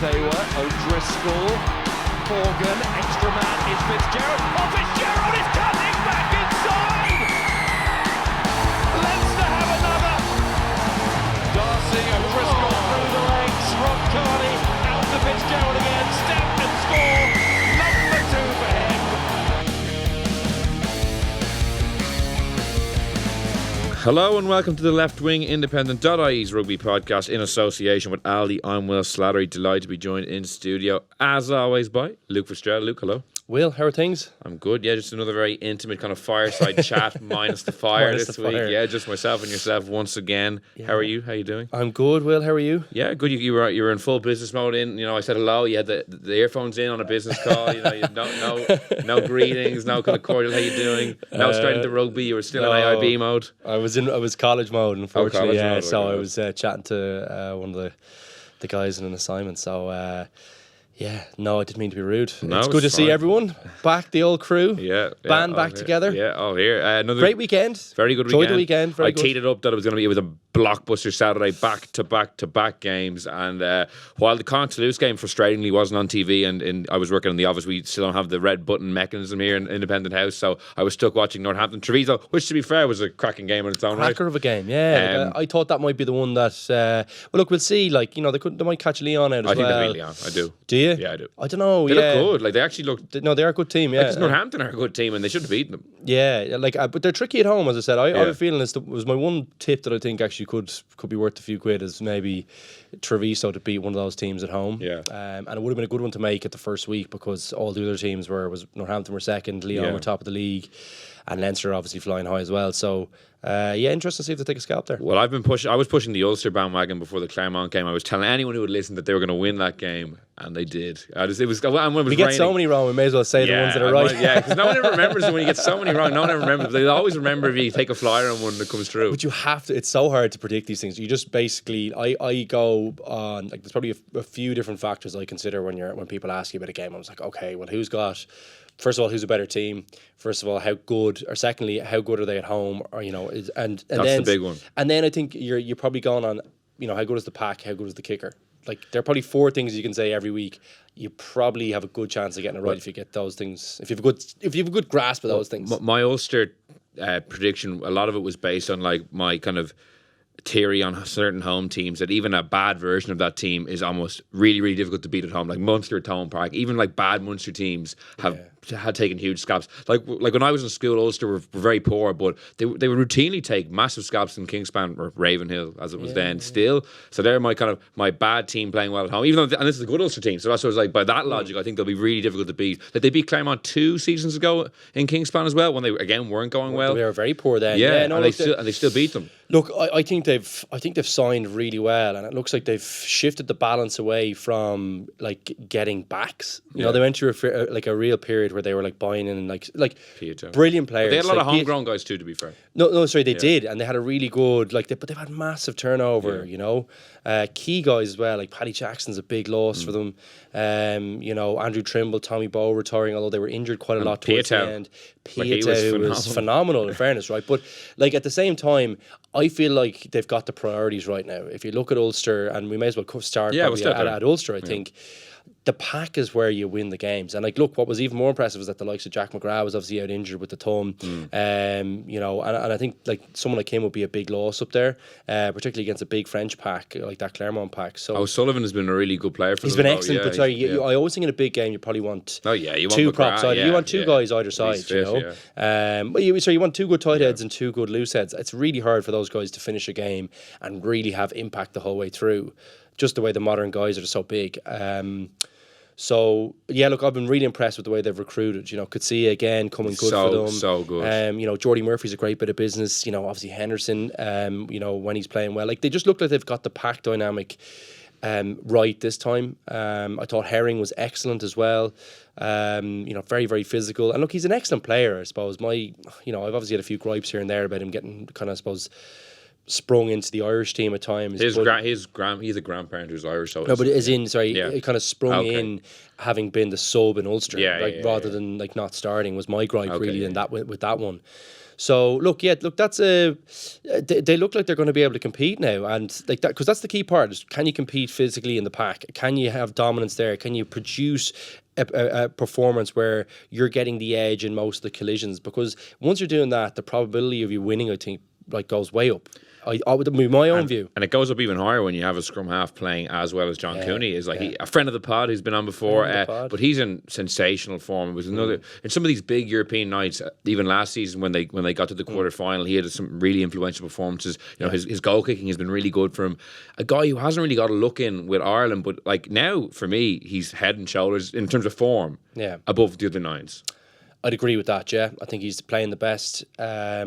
they were. O'Driscoll, Morgan, extra man is Fitzgerald. Oh, Fitzgerald is cutting back inside! Leinster have another! Darcy, O'Driscoll through the legs, Rob Carney, out to Fitzgerald again, step and score! Number 2 for him. Hello and welcome to the Left Wing Independent.ie's rugby podcast in association with Aldi. I'm Will Slattery, delighted to be joined in studio as always by Luke Fitzgerald. Luke, hello. Will, how are things? I'm good, yeah, just another very intimate kind of fireside chat minus the fire Minus this the week. fire. Yeah, just myself and yourself once again. Yeah. How are you? How are you doing? I'm good, Will, how are you? Yeah, good. You were in full business mode. I said hello. You had the earphones in on a business call. You had no greetings, no kind of cordial. How you doing? No straight into rugby. You were still in AIB mode. I was college mode, unfortunately. college mode, so okay. I was chatting to one of the guys in an assignment. So I didn't mean to be rude. No, it's good to it's see fine. everyone back, the old crew. Band back here. together. Yeah, all here. Another Great weekend. Very good Enjoyed weekend. the weekend. Very I good. teed it up that it was a blockbuster Saturday, back-to-back games. And while the Connacht and Toulouse game frustratingly wasn't on TV, and I was working in the office, we still don't have the red button mechanism here in Independent House, so I was stuck watching Northampton Treviso, which to be fair was a cracking game on its own Cracker right. of a game, yeah. I thought that might be the one that. Well, look, we'll see. They might catch Lyon out as I think well. they beat Lyon. I do. Do you? Yeah, I do. I don't know. They yeah. look good. Like they actually look. No, they're a good team. Yeah. Because Northampton are a good team, and they should have beaten them. Yeah, but they're tricky at home, as I said. I have Yeah. a feeling this was my one tip that I think actually could be worth a few quid is maybe Treviso to beat one of those teams at home. Yeah. And it would have been a good one to make at the first week because all the other teams was Northampton were second, Lyon Yeah. were top of the league, and Leinster obviously flying high as well. So interesting to see if they take a scalp there. Well, I was pushing the Ulster bandwagon before the Clermont game. I was telling anyone who would listen that they were going to win that game, and they did. We get so many wrong, we may as well say the ones that are right. Yeah, because no one ever remembers when you get so many wrong. No one ever remembers. They always remember if you take a flyer on one that comes through. But you have to. It's so hard to predict these things. You just basically, I go on like there's probably a few different factors I consider when people ask you about a game. I was like, okay, well, first of all, who's a better team? First of all, how good? Or secondly, how good are they at home? Or and That's then the big one. And then I think you're probably going on. How good is the pack? How good is the kicker? Like there are probably 4 things you can say every week. You probably have a good chance of getting it right if you get those things. If you have a good grasp of those things. My Ulster prediction, a lot of it was based on like my kind of theory on certain home teams that even a bad version of that team is almost really, really difficult to beat at home. Like Munster at Thomond Park, even like bad Munster teams had taken huge scalps. Like when I was in school, Ulster were very poor, but they would routinely take massive scalps in Kingspan or Ravenhill as it was then still. So they're my bad team playing well at home. Even though and this is a good Ulster team, so that's what I was like. By that logic, I think they'll be really difficult to beat. Like they beat Clermont 2 seasons ago in Kingspan as well when they again weren't going well. They were very poor then. And they still beat them. Look, I think they've signed really well, and it looks like they've shifted the balance away from like getting backs. They went through a real period where they were like buying in like Pieto. brilliant players. But they had a lot like of homegrown guys too, to be fair. No, sorry, they did, and they had a really good but they've had massive turnover. Key guys as well. Like Paddy Jackson's a big loss for them. Andrew Trimble, Tommy Bowe retiring, although they were injured quite a lot towards the end. Pieto was phenomenal in fairness, right? But like at the same time, I feel like they've got the priorities right now. If you look at Ulster, and we may as well start at Ulster, I think. The pack is where you win the games. And like, look, what was even more impressive was that the likes of Jack McGrath was obviously out injured with the thumb. And I think like someone like him would be a big loss up there, particularly against a big French pack like that Clermont pack. So O'Sullivan has been a really good player for them. He's been excellent, but sorry, I always think in a big game you probably want you want two McGrath, props either. You want two guys either side, fit, you want 2 good tight heads and 2 good loose heads. It's really hard for those guys to finish a game and really have impact the whole way through. Just the way the modern guys are so big. Look, I've been really impressed with the way they've recruited. Could see again coming good for them. So good. Jordy Murphy's a great bit of business. Obviously Henderson. When he's playing well, like they just look like they've got the pack dynamic right this time. I thought Herring was excellent as well. Very, very physical. And look, he's an excellent player, I suppose. I've obviously had a few gripes here and there about him getting kind of, I suppose, sprung into the Irish team at times. He's a grandparent who's Irish. So no, but as in, sorry, Yeah. it kind of sprung in having been the sub in Ulster, rather than like not starting was my gripe really in that with that one. So look, that's they look like they're going to be able to compete now, and like that, because that's the key part. Is can you compete physically in the pack? Can you have dominance there? Can you produce a performance where you're getting the edge in most of the collisions? Because once you're doing that, the probability of you winning, I think, like goes way up. I would be my own view, and it goes up even higher when you have a scrum half playing as well as John Cooney is. Like a friend of the pod who's been on before, but he's in sensational form. It was another in some of these big European nights, even last season when they got to the quarter final, he had some really influential performances. You know, his goal kicking has been really good from a guy who hasn't really got a look in with Ireland, but like now for me, he's head and shoulders in terms of form above the other nines. I'd agree with that, yeah. I think he's playing the best. I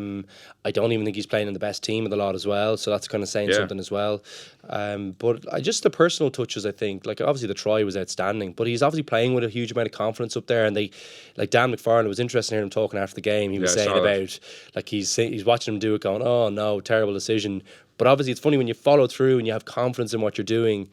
don't even think he's playing in the best team of the lot as well, so that's kind of saying something as well. But just the personal touches, I think, like obviously the try was outstanding, but he's obviously playing with a huge amount of confidence up there, and they, like Dan McFarlane, it was interesting to hear him talking after the game. He was saying about, like he's watching him do it going, oh no, terrible decision. But obviously it's funny when you follow through and you have confidence in what you're doing,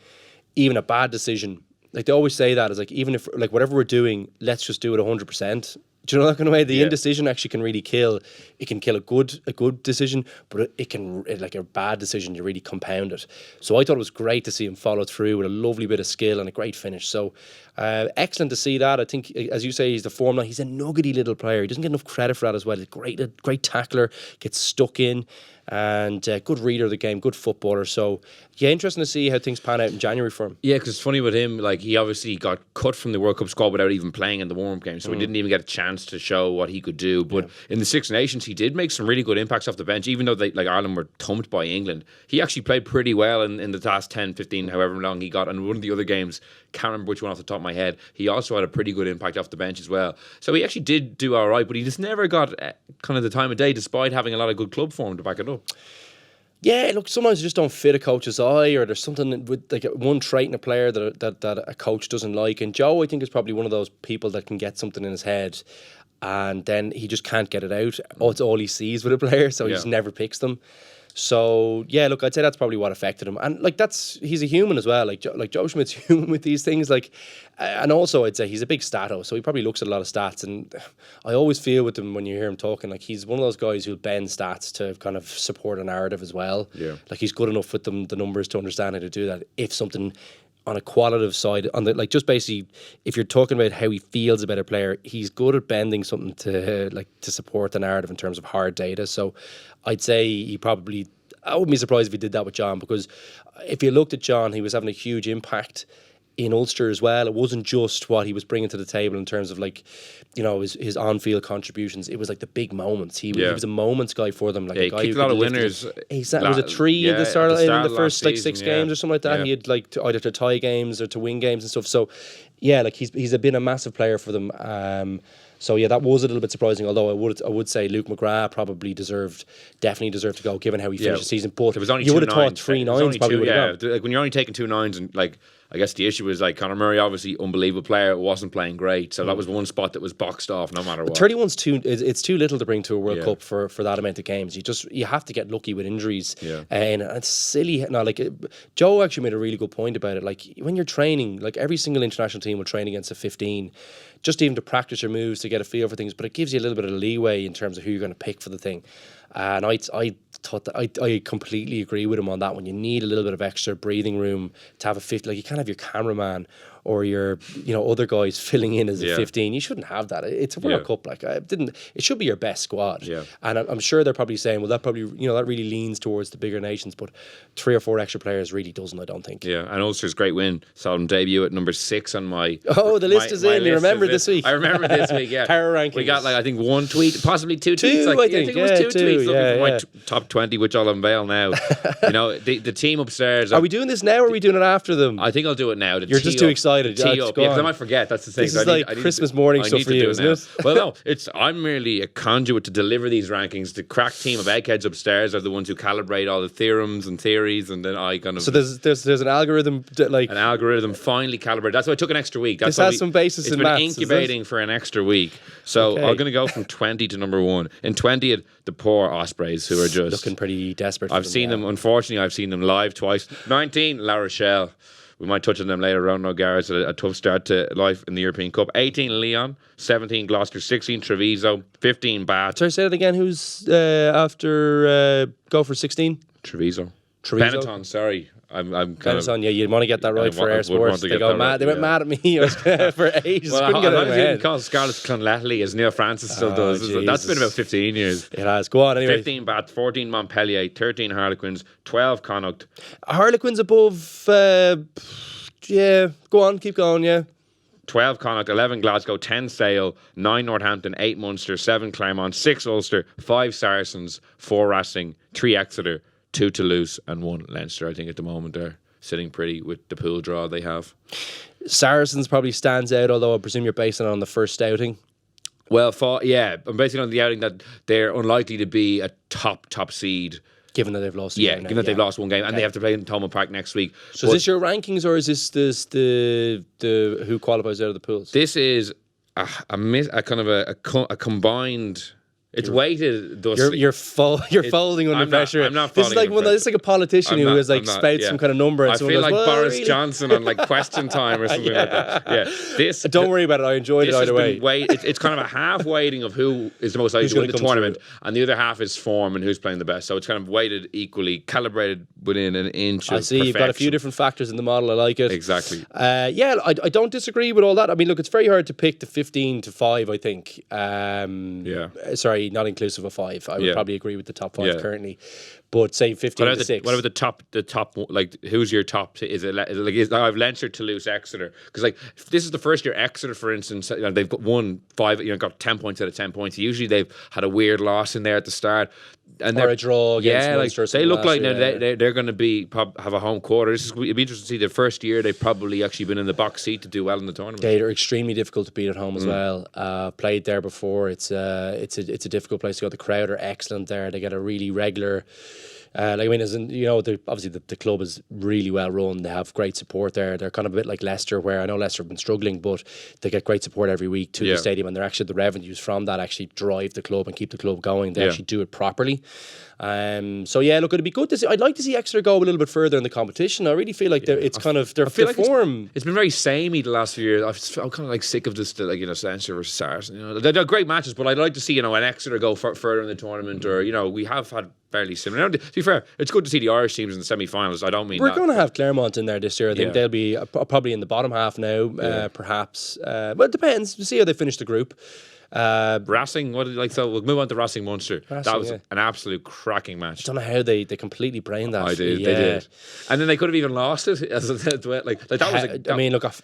even a bad decision, like they always say that, is like, even if, like whatever we're doing, let's just do it 100%. Do you know that kind of way? The indecision actually can really kill. It can kill a good decision, but it can, like a bad decision, you really compound it. So I thought it was great to see him follow through with a lovely bit of skill and a great finish. So excellent to see that. I think, as you say, he's the form now. He's a nuggety little player. He doesn't get enough credit for that as well. He's a great tackler, gets stuck in, and good reader of the game, good footballer. So yeah, interesting to see how things pan out in January for him. Yeah, because it's funny with him, like he obviously got cut from the World Cup squad without even playing in the warm-up game, so he didn't even get a chance to show what he could do. But in the Six Nations, he did make some really good impacts off the bench, even though Ireland were thumped by England. He actually played pretty well in the last 10, 15, however long he got. And one of the other games, can't remember which one off the top of my head, he also had a pretty good impact off the bench as well. So he actually did do all right, but he just never got kind of the time of day, despite having a lot of good club form to back it up. Yeah, look, sometimes you just don't fit a coach's eye, or there's something with like one trait in a player that a coach doesn't like. And Joe, I think, is probably one of those people that can get something in his head and then he just can't get it out. Oh, it's all he sees with a player, so he just never picks them. So yeah, look, I'd say that's probably what affected him, and like he's a human as well. Like Joe Schmidt's human with these things. Like, and also I'd say he's a big stato, so he probably looks at a lot of stats. And I always feel with him when you hear him talking, like he's one of those guys who'll bend stats to kind of support a narrative as well. Yeah, like he's good enough with the numbers to understand how to do that. If something on a qualitative side, on the, like, just basically, if you're talking about how he feels about a player, he's good at bending something to support the narrative in terms of hard data. So I'd say I wouldn't be surprised if he did that with John, because if you looked at John, he was having a huge impact in Ulster as well. It wasn't just what he was bringing to the table in terms of, like, you know, his on-field contributions. It was like the big moments. He was a moments guy for them. Like he kicked a lot of winners. Was it 3 in the first like 6 games or something like that? Yeah. He had like either to tie games or to win games and stuff. So yeah, like he's been a massive player for them. So yeah, that was a little bit surprising. Although I would say Luke McGrath definitely deserved to go, given how he finished the season. But there was only you would have thought 3 nines probably would have gone. Like when you're only taking 2 nines, and like I guess the issue was, like, Conor Murray, obviously unbelievable player, wasn't playing great, so that was one spot that was boxed off no matter what. 31's it's too little to bring to a World Cup for that amount of games. You have to get lucky with injuries, and it's silly. No, like Joe actually made a really good point about it. Like when you're training, like every single international team will train against a 15, just even to practice your moves, to get a feel for things. But it gives you a little bit of leeway in terms of who you're going to pick for the thing. And I thought that I completely agree with him on that one. You need a little bit of extra breathing room to have a 50. Like, you can't have your cameraman or your, you know, other guys filling in as a 15. You shouldn't have that. It's a World Cup. Like, it should be your best squad. Yeah. And I'm sure they're probably saying, well, that probably, you know, that really leans towards the bigger nations. But 3 or 4 extra players really doesn't, I don't think. Yeah. And Ulster's great win. Saw them debut at number 6 on my. Oh, the list is in. You remember this week? I remember this week. Yeah. Power rankings. We got, like, I think 1 tweet, possibly 2 tweets. Like, I think it was 2 tweets looking for my top 20, which I'll unveil now. You know, the team upstairs. Are we doing this now, or are we doing it after them? I think I'll do it now. You're just too excited. Tee up. Yeah, because I might forget. That's the thing. This is like Christmas morning stuff for you, isn't it? Well, no, I'm merely a conduit to deliver these rankings. The crack team of eggheads upstairs are the ones who calibrate all the theorems and theories, and then I kind of. So there's an algorithm, like an algorithm finally calibrated. That's why I took an extra week. This has some basis in maths. It's been incubating for an extra week. So I'm going to go from 20 to number 1. In 20, the poor Ospreys, who are just. looking pretty desperate. I've seen them, unfortunately, I've seen them live twice. 19, La Rochelle. We might touch on them later. Round O'Gara's a tough start to life in the European Cup. 18, Lyon. 17, Gloucester. 16, Treviso. 15, Bath. Sorry, say that again. Who's after go for 16? Treviso. Treviso? Benetton, sorry. I'm kind Benetton, yeah, you want to get that right for I Air would Sports. want to They get go that mad. right, They went mad at me for ages. Well, Couldn't get it out of my I head. called Scarlett Clonletley as Neil Francis still does. Jesus. That's been about 15 years. It has. Go on, anyway. 15, Bath. 14, Montpellier. 13, Harlequins. 12, Connacht. Harlequins above. Yeah, go on, keep going, yeah. 12 Connacht, 11 Glasgow, 10 Sale, 9 Northampton, 8 Munster, 7 Claremont, 6 Ulster, 5 Saracens, 4 Racing, 3 Exeter, 2 Toulouse and 1 Leinster. I think at the moment they're sitting pretty with the pool draw they have. Saracens probably stands out, although I presume you're basing it on the first outing. Well, I'm basing it on the outing that they're unlikely to be a top seed. Given that they've lost Given that they've lost one game and they have to play in Thomond Park next week. So is this your rankings or is this the who qualifies out of the pools? This is a combined. It's weighted. Thusly. You're folding under pressure. I'm not this folding. This is like a politician who is like spouts some kind of number. And I feel goes, like Boris really? Johnson on like Question Time or something like that. Yeah, Don't worry about it. I enjoyed it either way. It's kind of a half weighting of who is the most likely to win the tournament, and the other half is form and who's playing the best. So it's kind of weighted equally, calibrated within an inch. I see. You've got a few different factors in the model. I like it. Exactly. I don't disagree with all that. I mean, look, it's very hard to pick the 15 to 5. I think. Sorry, not inclusive of 5. I would probably agree with the top 5 currently, but say 15 to 6. What about the top? Like, who's your top? Is I have Leinster, Toulouse, Exeter? Because like if this is the first year Exeter, for instance, they've got won 5. Got 10 points out of 10 points. Usually they've had a weird loss in there at the start. And or a draw against Munster. They look like they're going to be have a home quarter. It'd be interesting to see the first year they've probably actually been in the box seat to do well in the tournament. They are extremely difficult to beat at home as well. Played there before. It's a difficult place to go. The crowd are excellent there. They get a really regular. Obviously the club is really well run. They have great support there. They're kind of a bit like Leicester, where I know Leicester have been struggling, but they get great support every week to the stadium, and they're actually the revenues from that actually drive the club and keep the club going. They actually do it properly. Look, it'd be good to see. I'd like to see Exeter go a little bit further in the competition. I really feel like it's kind of their form. It's been very samey the last few years. I'm kind of like sick of this, Leinster versus Saracens. They're great matches, but I'd like to see an Exeter go further in the tournament, or we have had fairly similar. To be fair, it's good to see the Irish teams in the semi-finals. I don't mean we're going to have Claremont in there this year. I think they'll be probably in the bottom half now, perhaps. But it depends. We'll see how they finish the group. Racing, so we'll move on to Racing Munster. That was an absolute cracking match. I don't know how they completely brained that. They did. And then they could have even lost it.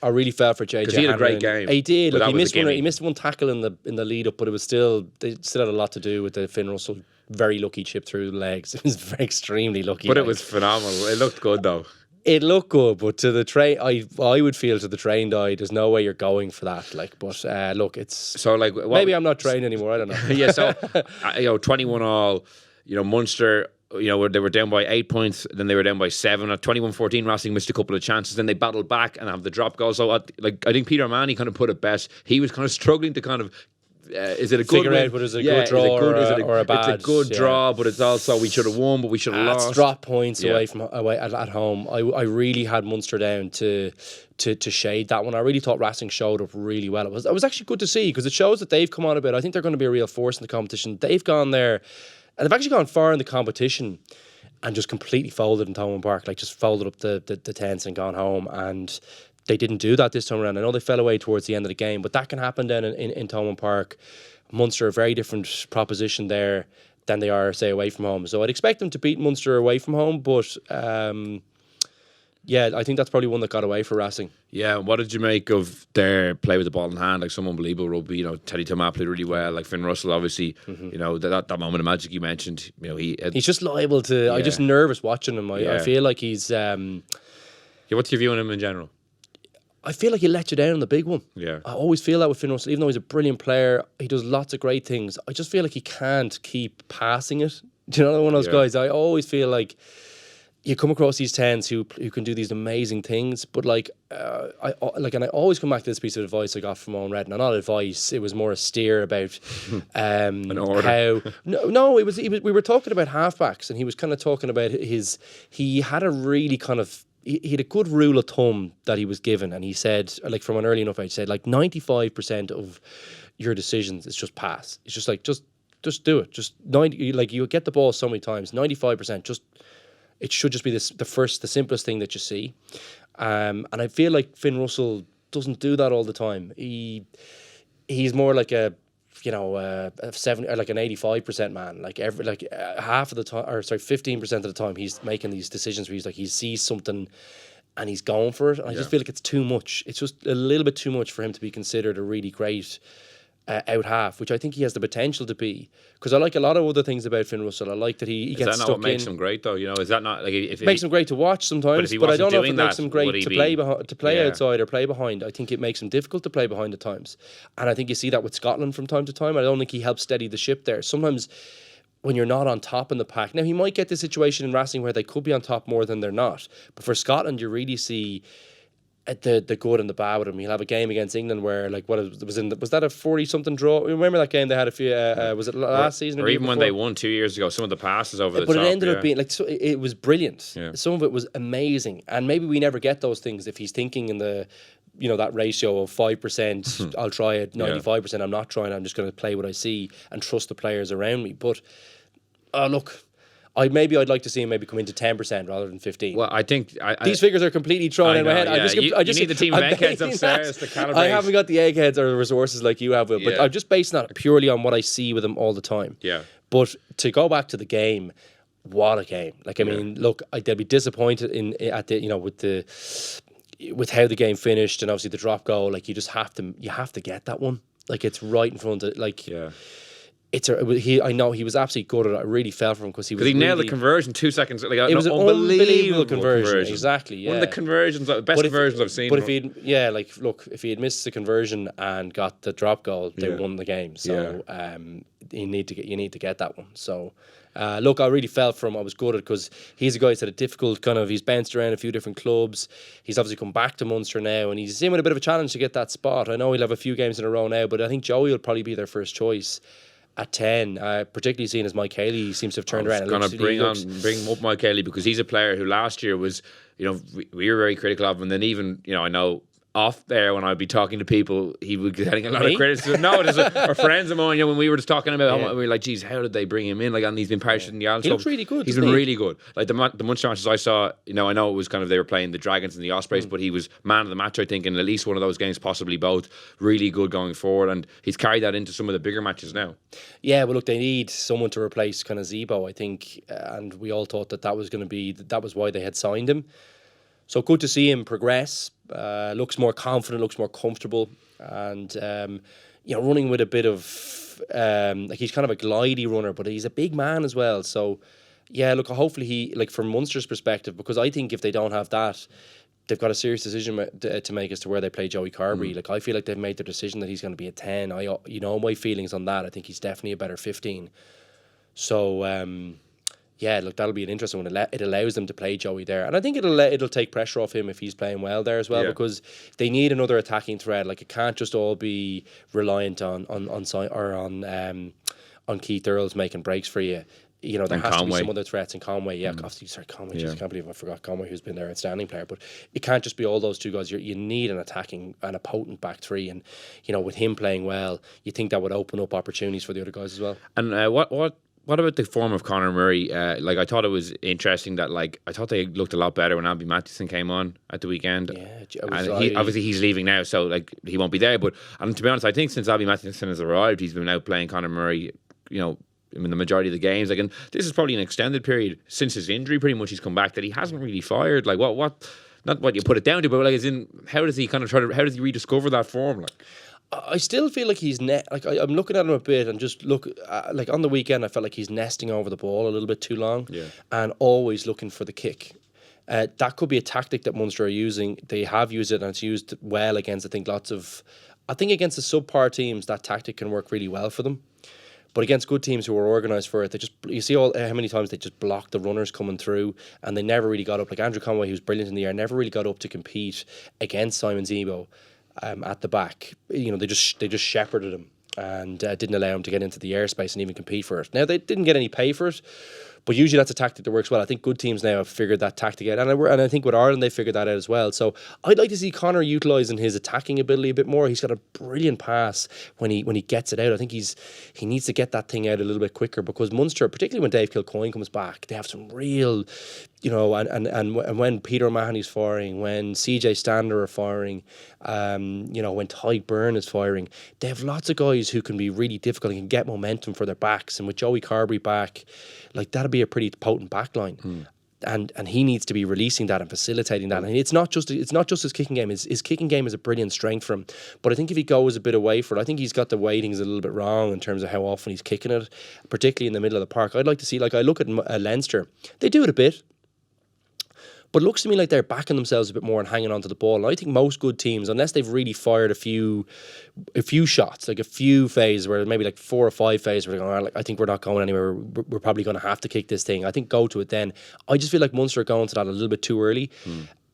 I really felt for JJ. Because he had a great game. He did. Look, he missed one tackle in the lead up, but it was they still had a lot to do with the Finn Russell very lucky chip through the legs. It was extremely lucky. But it was phenomenal. It looked good though. It looked good, but to the train, I would feel to the trained eye, there's no way you're going for that. Look, it's so maybe I'm not trained anymore. I don't know. Yeah, so 21-all. Munster. They were down by 8 points, then they were down by 7. At 21-14, Racing missed a couple of chances, then they battled back and have the drop goal. So I think Peter O'Mahony kind of put it best. He was kind of struggling to kind of. Is it a good figure out whether it's a good draw or a bad? It's a good draw, but it's also we should have won, but we should have lost. It's drop points away at home. I really had Munster down to shade that one. I really thought Racing showed up really well. It was actually good to see because it shows that they've come on a bit. I think they're going to be a real force in the competition. They've gone there and they've actually gone far in the competition and just completely folded in Thomond Park, just folded up the tents and gone home. And they didn't do that this time around. I know they fell away towards the end of the game, but that can happen then in Thomond Park. Munster, a very different proposition there than they are, say, away from home. So I'd expect them to beat Munster away from home, but I think that's probably one that got away for Racing. Yeah, what did you make of their play with the ball in hand? Some unbelievable rugby. Teddy Thomas played really well. Finn Russell, obviously, that moment of magic you mentioned. He's just liable to. Yeah. I'm just nervous watching him. I feel like he's. What's your view on him in general? I feel like he let you down on the big one. Yeah. I always feel that with Finn Russell, even though he's a brilliant player, he does lots of great things. I just feel like he can't keep passing it. Do you know one of those guys? I always feel like you come across these 10s who can do these amazing things, but I always come back to this piece of advice I got from Owen Redden. Not advice; it was more a steer about An order. how. No, it was we were talking about halfbacks, and he was kind of talking about he had a really kind of. He had a good rule of thumb that he was given, and he said, like from an early enough age, said like 95% of your decisions is just pass. It's just like just do it. Just 90, like you get the ball so many times. 95%, it should just be the simplest thing that you see. And I feel like Finn Russell doesn't do that all the time. He's more like a 7 or like an 85% man. Half of the time, or sorry, 15% of the time, he's making these decisions where he sees something and he's going for it. And I just feel like it's too much. It's just a little bit too much for him to be considered a really great out half, which I think he has the potential to be. Because I like a lot of other things about Finn Russell. I like that he gets stuck in. Is that not what makes him great, though? Is that not like if it makes him great to watch sometimes? But I don't know if it makes him great to play outside or play behind. I think it makes him difficult to play behind at times, and I think you see that with Scotland from time to time. I don't think he helps steady the ship there. Sometimes when you're not on top in the pack, now he might get the situation in wrestling where they could be on top more than they're not. But for Scotland, you really see the good and the bad with him. He'll have a game against England where was that a 40-something draw? Remember that game they had a few was it last season or even when they won 2 years ago? Some of the passes over the top, but it ended up being it was brilliant. Yeah. Some of it was amazing, and maybe we never get those things if he's thinking in the that ratio of 5%. I'll try it. 95%. I'm not trying. I'm just going to play what I see and trust the players around me. But look. I'd like to see him maybe come into 10% rather than 15%. Well, I think these figures are completely thrown in my head. Yeah. I just need the team of eggheads upstairs to calibrate. I haven't got the eggheads or the resources like you have, but I'm just basing that purely on what I see with him all the time. Yeah. But to go back to the game, what a game! Like I mean, look, they'd be disappointed with how the game finished and obviously the drop goal. Like you have to get that one. Like it's right in front of I know he was absolutely good at it. I really felt for him because he nailed the conversion 2 seconds. Like, it was an unbelievable conversion. Exactly, yeah. One of the conversions, best conversions I've seen. But if he had missed the conversion and got the drop goal, they won the game. So you need to get that one. So I really felt for him. I was good at it because he's a guy who's had a difficult he's bounced around a few different clubs. He's obviously come back to Munster now, and he's in with a bit of a challenge to get that spot. I know he'll have a few games in a row now, but I think Joey will probably be their first choice at 10, particularly seeing as Mike Haley seems to have turned around. Going to bring up Mike Haley because he's a player who last year was, we were very critical of him, and then even, I know off there when I'd be talking to people, he would be getting a lot of criticism. No, there's our friends of mine, when we were just talking about how we were like, geez, how did they bring him in? Like, and he's been parachuted in the Alps. He looks really good. He's been really good. Like the Munster matches I saw, I know it was they were playing the Dragons and the Ospreys, but he was man of the match, I think, in at least one of those games, possibly both. Really good going forward, and he's carried that into some of the bigger matches now. Yeah, well, look, they need someone to replace kind of Zebo, I think, and we all thought that was going to be that was why they had signed him. So good to see him progress. Looks more confident, looks more comfortable, and running with a bit of he's kind of a glidey runner, but he's a big man as well. So hopefully he from Munster's perspective, because I think if they don't have that, they've got a serious decision to make as to where they play Joey Carberry. Like I feel like they've made their decision that he's going to be a 10. My feelings on that. I think he's definitely a better 15. So. That'll be an interesting one. It allows them to play Joey there, and I think it'll take pressure off him if he's playing well there as well, because they need another attacking thread. Like it can't just all be reliant on Keith Earls making breaks for you. There has to be some other threats in Conway. Yeah, obviously, sorry, Conway. I can't believe I forgot Conway, who's been their outstanding player. But it can't just be all those two guys. You need an attacking and a potent back three, and with him playing well, you think that would open up opportunities for the other guys as well. And what about the form of Conor Murray? I thought it was interesting that I thought they looked a lot better when Albie Mathieson came on at the weekend. Yeah, and obviously he's leaving now, so he won't be there. But to be honest, I think since Albie Mathieson has arrived, he's been out playing Conor Murray. In the majority of the games. And this is probably an extended period since his injury. Pretty much he's come back that he hasn't really fired. What? Not what you put it down to, but how does he how does he rediscover that form? I still feel like he's I'm looking at him a bit and just look on the weekend I felt like he's nesting over the ball a little bit too long, and always looking for the kick. That could be a tactic that Munster are using. They have used it and it's used well against against the subpar teams that tactic can work really well for them. But against good teams who are organised for it, you see how many times they just block the runners coming through, and they never really got up. Like Andrew Conway, who's brilliant in the air, never really got up to compete against Simon Zebo at the back. You know, they just shepherded him and didn't allow him to get into the airspace and even compete for it. Now, they didn't get any pay for it, but usually that's a tactic that works well. I think good teams now have figured that tactic out, and I think with Ireland they figured that out as well. So I'd like to see Conor utilising his attacking ability a bit more. He's got a brilliant pass when he gets it out. I think he needs to get that thing out a little bit quicker, because Munster, particularly when Dave Kilcoyne comes back, they have some real, you know, and when Peter O'Mahony's firing, when CJ Stander are firing, you know, when Tyke Byrne is firing, they have lots of guys who can be really difficult and can get momentum for their backs. And with Joey Carberry back, like, that'll be a pretty potent backline. And he needs to be releasing that and facilitating that. And it's not just his kicking game. His kicking game is a brilliant strength for him. But I think if he goes a bit away for it, I think he's got the weightings a little bit wrong in terms of how often he's kicking it, particularly in the middle of the park. I'd like to see, like, I look at Leinster, they do it a bit, but it looks to me like they're backing themselves a bit more and hanging onto the ball. And I think most good teams, unless they've really fired a few shots, like a few phases where maybe like 4 or 5 phases where they're going, like, I think we're not going anywhere, we're probably going to have to kick this thing, I think go to it then. I just feel like Munster are going to that a little bit too early.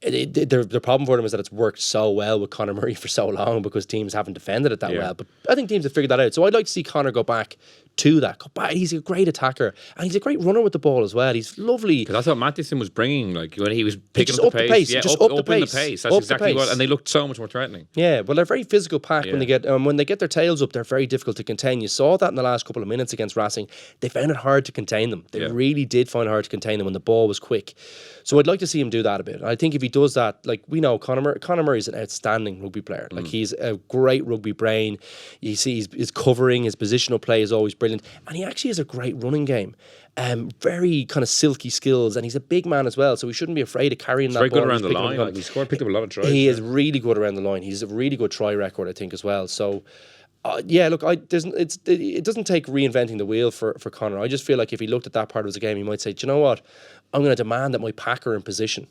The problem for them is that it's worked so well with Conor Murray for so long because teams haven't defended it that well. But I think teams have figured that out. So I'd like to see Conor go back to that. Go back. He's a great attacker and he's a great runner with the ball as well. He's lovely. Because I thought Matheson was bringing, like, when he was picking up the pace. Just up the pace. That's exactly what, and they looked so much more threatening. Yeah, well, they're a very physical pack when they get their tails up. They're very difficult to contain. You saw that in the last couple of minutes against Racing. They found it hard to contain them. They really did find it hard to contain them when the ball was quick. So I'd like to see him do that a bit. I think if he does that, like, we know Conor Murray is an outstanding rugby player. Like, he's a great rugby brain. You see his covering, his positional play is always brilliant, and he actually has a great running game. Very kind of silky skills, and he's a big man as well, so we shouldn't be afraid of carrying that ball. He's very good around the line. Like, picked up a lot of tries. He is really good around the line. He's a really good try record, I think, as well. So yeah, look, it doesn't take reinventing the wheel for Conor. I just feel like if he looked at that part of the game, he might say, do you know what, I'm going to demand that my pack are in position.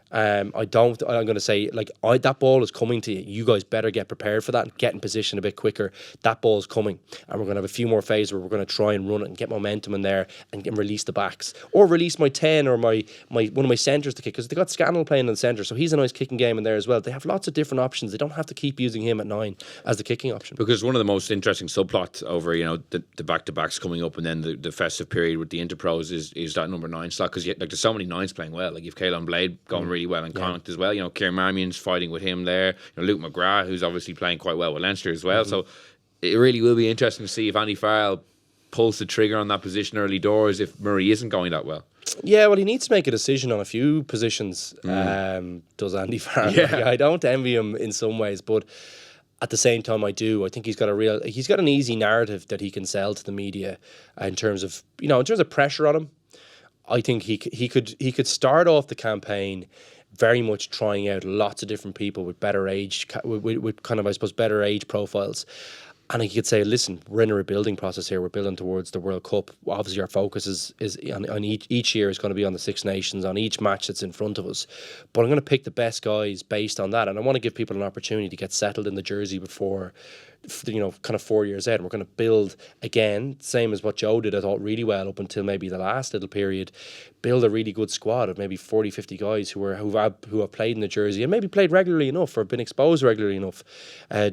I'm going to say, like, that ball is coming to you. You guys better get prepared for that and get in position a bit quicker. That ball is coming, and we're going to have a few more phases where we're going to try and run it and get momentum in there and release the backs, or release my 10 or my one of my centres to kick, because they got Scannell playing in the centre, so he's a nice kicking game in there as well. They have lots of different options. They don't have to keep using him at 9 as the kicking option. Because one of the most interesting subplots over, you know, the back-to-backs coming up and then the festive period with the interpros is that number 9 slot, because like, there's so many 9s playing well. Like, you've Caelan Blade going really well, and Connacht as well. You know, Kieran Marmion's fighting with him there. You know, Luke McGrath, who's obviously playing quite well with Leinster as well. So it really will be interesting to see if Andy Farrell pulls the trigger on that position early doors if Murray isn't going that well. Yeah, well, he needs to make a decision on a few positions. Does Andy Farrell? Yeah. I don't envy him in some ways, but at the same time, I do. I think he's got an easy narrative that he can sell to the media in terms of pressure on him. I think he could start off the campaign very much trying out lots of different people with better age, with kind of, I suppose, better age profiles. And he could say, listen, we're in a rebuilding process here. We're building towards the World Cup. Obviously, our focus is on each year is going to be on the Six Nations, on each match that's in front of us. But I'm going to pick the best guys based on that. And I want to give people an opportunity to get settled in the jersey before, you know, kind of 4 years out. And we're going to build, again, same as what Joe did, I thought, really well up until maybe the last little period, build a really good squad of maybe 40, 50 guys who have played in the jersey and maybe played regularly enough or been exposed regularly enough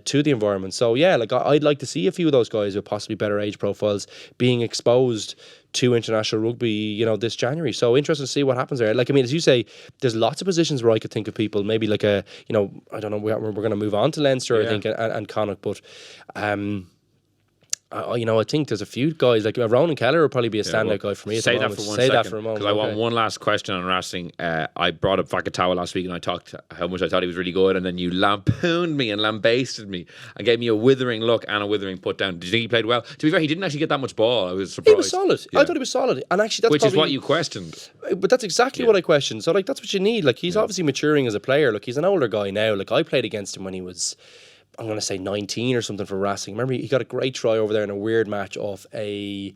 to the environment. So yeah, like, I'd like to see a few of those guys with possibly better age profiles being exposed to international rugby, you know, this January. So interesting to see what happens there. Like, I mean, as you say, there's lots of positions where I could think of people, maybe like I don't know, we're going to move on to Leinster, I think, and Connacht, but I think there's a few guys, like Ronan Keller will probably be a standout guy for me. Say that for a moment. Because I want one last question on Racing. I brought up Vakatawa last week and I talked how much I thought he was really good, and then you lampooned me and lambasted me and gave me a withering look and a withering put down. Did you think he played well? To be fair, he didn't actually get that much ball. I was surprised. He was solid. Yeah. I thought he was solid. And actually, that's is what you questioned. But that's exactly what I questioned. So, like, that's what you need. Like, he's obviously maturing as a player. Like, he's an older guy now. Like, I played against him when he was, I'm going to say 19 or something for Racing. Remember, he got a great try over there in a weird match off a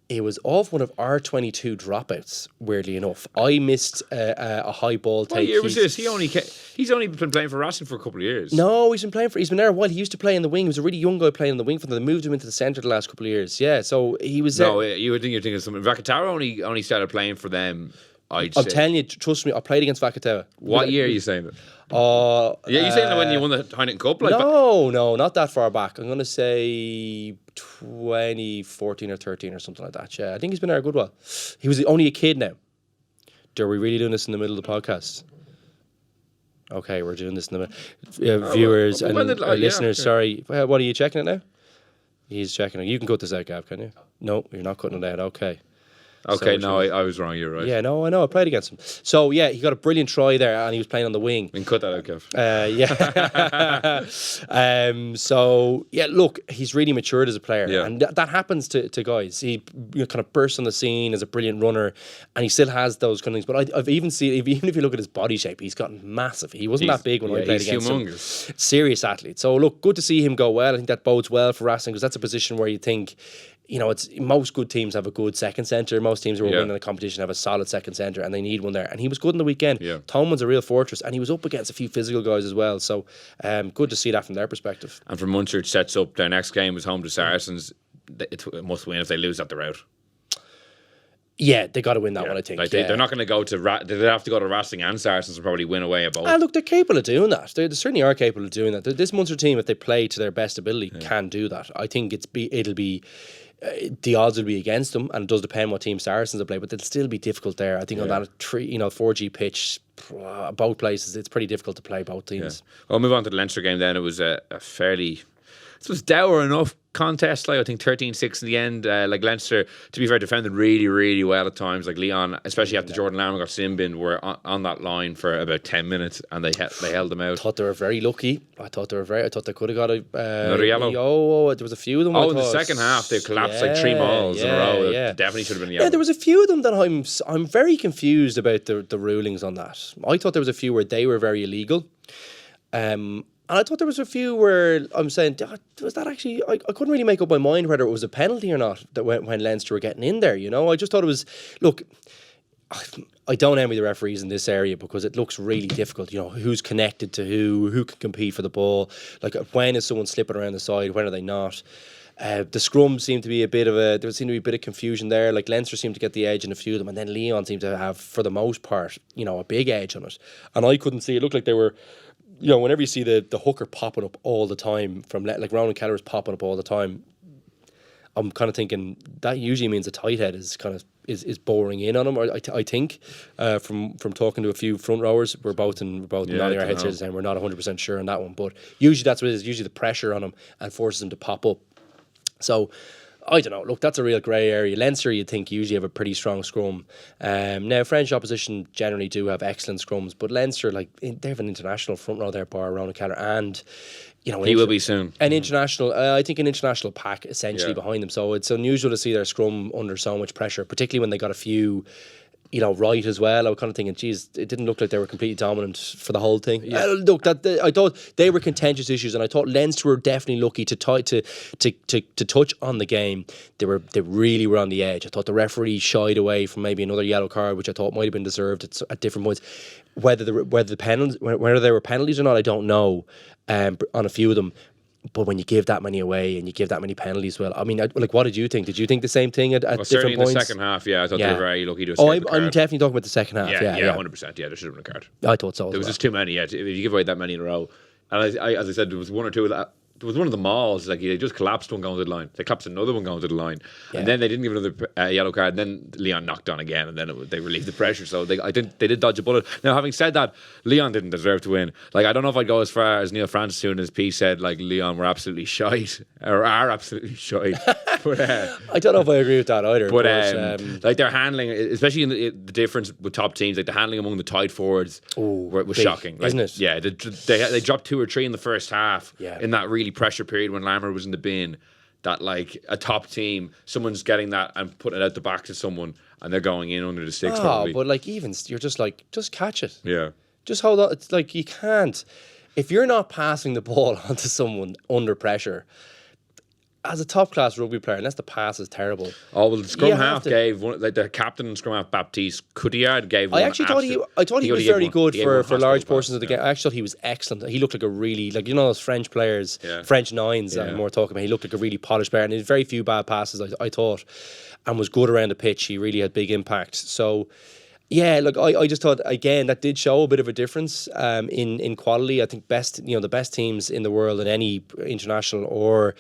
It was off one of our 22 dropouts, weirdly enough. I missed a high ball take. What year was this? He's only been playing for Racing for a couple of years. No, he's been there a while. He used to play in the wing. He was a really young guy playing in the wing for them. They moved him into the centre the last couple of years. Yeah, so he was No, you would think you're thinking of something. Vakatawa only started playing for them, I'm telling you, trust me, I played against Vakatawa. What year are you saying that? Yeah, you saying that when you won the Heineken Cup? Like, no, not that far back. I'm going to say 2014 or 13 or something like that. Yeah, I think he's been there a good while. He was only a kid now. Are we really doing this in the middle of the podcast? Okay, we're doing this in the viewers and listeners. Yeah. Sorry, what are you checking it now? He's checking it. You can cut this out, Gav, can you? No, you're not cutting it out. Okay. Okay, so, no, I was wrong. You're right. Yeah, no, I know. I played against him. So, yeah, he got a brilliant try there and he was playing on the wing. And cut that out, Kev. Yeah. So, yeah, look, he's really matured as a player. Yeah. And that happens to guys. He kind of bursts on the scene as a brilliant runner and he still has those kind of things. But I've even seen, even if you look at his body shape, he's gotten massive. He wasn't that big when I played against humongous. him. Serious athlete. So, look, good to see him go well. I think that bodes well for Racing because that's a position where you think, you know, it's most good teams have a good second centre. Most teams who are winning the competition have a solid second centre, and they need one there. And he was good in the weekend. Yeah. Thomond's a real fortress, and he was up against a few physical guys as well. So, good to see that from their perspective. And for Munster, it sets up their next game was home to Saracens. It must win. If they lose that, they're out. Yeah, they got to win that one, I think. Like they're not going to go to. They have to go to Racing and Saracens and probably win away at both. Look, they're capable of doing that. They certainly are capable of doing that. This Munster team, if they play to their best ability, can do that. I think it'll be. The odds will be against them, and it does depend what team Saracens will play, but they'll still be difficult there. I think on that 4G pitch, both places, it's pretty difficult to play both teams. Yeah. Well, I'll move on to the Leinster game then. It was a fairly... It was dour enough contest, like I think 13-6 in the end. Like Leinster, to be fair, defended really, really well at times. Like Lyon, especially after Jordan Lamb got sin bin, were on that line for about 10 minutes and they held them out. I thought they were very lucky. I thought they could have got another yellow. There was a few of them. In the second half they collapsed like 3 balls in a row. It definitely should have been yellow. Yeah, there was a few of them that I'm very confused about the rulings on that. I thought there was a few where they were very illegal. And I thought there was a few where I'm saying, was that actually... I couldn't really make up my mind whether it was a penalty or not that when Leinster were getting in there, you know? I just thought it was... Look, I don't envy the referees in this area because it looks really difficult, you know, who's connected to who can compete for the ball. Like, when is someone slipping around the side, when are they not? The scrum seemed to be there seemed to be a bit of confusion there. Like Leinster seemed to get the edge in a few of them, and then Lyon seemed to have, for the most part, you know, a big edge on it. And I couldn't see, it looked like they were... You know, whenever you see the hooker popping up all the time from like Ronan Kelleher is popping up all the time, I'm kind of thinking that usually means a tight head is kind of is boring in on him. Or I think from talking to a few front rowers, we're both nodding our heads here and we're not 100% sure on that one. But usually that's what it is. Usually the pressure on him and forces him to pop up. So I don't know. Look, that's a real grey area. Leinster, you'd think, usually have a pretty strong scrum. Now, French opposition generally do have excellent scrums, but Leinster, like, they have an international front row there, bar Ronan Kelleher, and, you know, he will be soon. An international, I think, an international pack essentially behind them. So it's unusual to see their scrum under so much pressure, particularly when they got a few, you know, right as well. I was kind of thinking, geez, it didn't look like they were completely dominant for the whole thing. Yeah. Look, I thought they were contentious issues, and I thought Leinster were definitely lucky to touch on the game. They really were on the edge. I thought the referee shied away from maybe another yellow card, which I thought might have been deserved at different points. Whether there were penalties or not, I don't know. On a few of them. But when you give that many away and you give that many penalties, well, I mean, like, what did you think? Did you think the same thing at different points? Certainly in the second half, I thought they were very lucky to escape the card. I'm definitely talking about the second half. Yeah, 100%. Yeah, there should have been a card. I thought so. There was just too many. Yeah, if you give away that many in a row, and as I said, there was one or two of that. There was one of the malls, like they just collapsed one going to the line. They collapsed another one going to the line. Yeah. And then they didn't give another yellow card. And then Lyon knocked on again, and then they relieved the pressure. So they did dodge a bullet. Now, having said that, Lyon didn't deserve to win. Like, I don't know if I'd go as far as Neil Francis, who in his piece said, like, Lyon were absolutely shite, or are absolutely shite. But I don't know if I agree with that either. But like, their handling, especially in the difference with top teams, like the handling among the tight forwards was shocking. Like, isn't it? Yeah, they dropped 2 or 3 in the first half in that really pressure period when Lammer was in the bin. That, like, a top team, someone's getting that and putting it out the back to someone, and they're going in under the sticks. Probably. But like, even you're just like, just catch it. Yeah, just hold on. It's like, you can't, if you're not passing the ball onto someone under pressure. as a top class rugby player, unless the pass is terrible. Oh well, the scrum half gave one, like the captain and scrum half Baptiste Couillard gave. I actually thought he was very good for large portions of the game. I actually thought he was excellent. He looked like a really, like, you know, those French players, French nines. I'm more talking about. He looked like a really polished player, and he had very few bad passes. I thought, and was good around the pitch. He really had big impact. So. Yeah, look, I just thought, again, that did show a bit of a difference in quality. I think the best teams in the world at any international or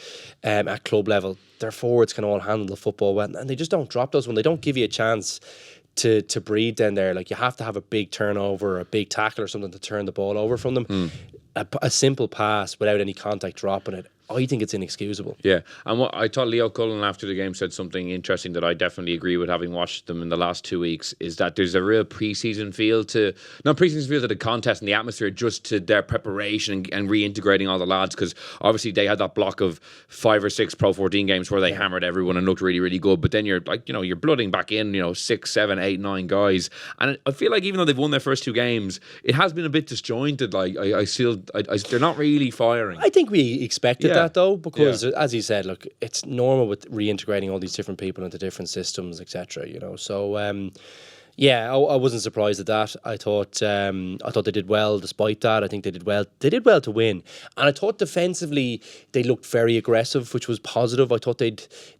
at club level, their forwards can all handle the football well, and they just don't drop those when they don't give you a chance to breathe down there. Like, you have to have a big turnover, a big tackle or something to turn the ball over from them. A simple pass without any contact dropping it, I think it's inexcusable. Yeah, and what I thought Leo Cullen after the game said something interesting that I definitely agree with, having watched them in the last 2 weeks, is that there's a real pre-season feel to the contest and the atmosphere, just to their preparation and reintegrating all the lads, because obviously they had that block of 5 or 6 Pro 14 games where they hammered everyone and looked really, really good, but then you're like, you know, you're blooding back in, you know, 6, 7, 8, 9 guys, and I feel like even though they've won their first 2 games, it has been a bit disjointed. Like they're not really firing. I think we expected that though, because as you said, look, it's normal with reintegrating all these different people into different systems, etc. You know, so I wasn't surprised at that. I thought they did well despite that. I think they did well. They did well to win, and I thought defensively they looked very aggressive, which was positive. I thought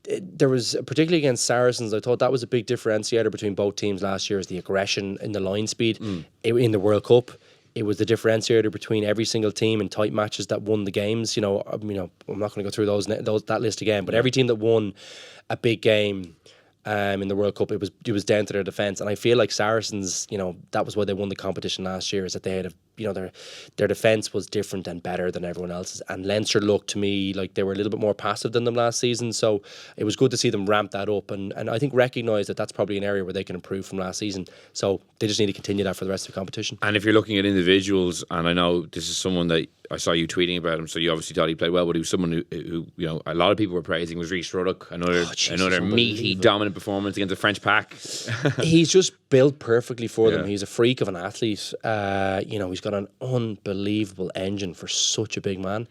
there was, particularly against Saracens, I thought that was a big differentiator between both teams last year, is the aggression in the line speed in the World Cup. It was the differentiator between every single team in tight matches that won the games. You know, I'm not going to go through that list again, but every team that won a big game in the World Cup, it was down to their defence. And I feel like Saracens, you know, that was why they won the competition last year, is that they had their defence was different and better than everyone else's. And Leinster looked to me like they were a little bit more passive than them last season. So it was good to see them ramp that up, and I think recognise that that's probably an area where they can improve from last season. So they just need to continue that for the rest of the competition. And if you're looking at individuals, and I know this is someone that I saw you tweeting about him, so you obviously thought he played well, but he was someone who you know, a lot of people were praising, was Rhys Ruddock. Another meaty, dominant performance against a French pack. He's just built perfectly for them. He's a freak of an athlete. You know, he's got an unbelievable engine for such a big man,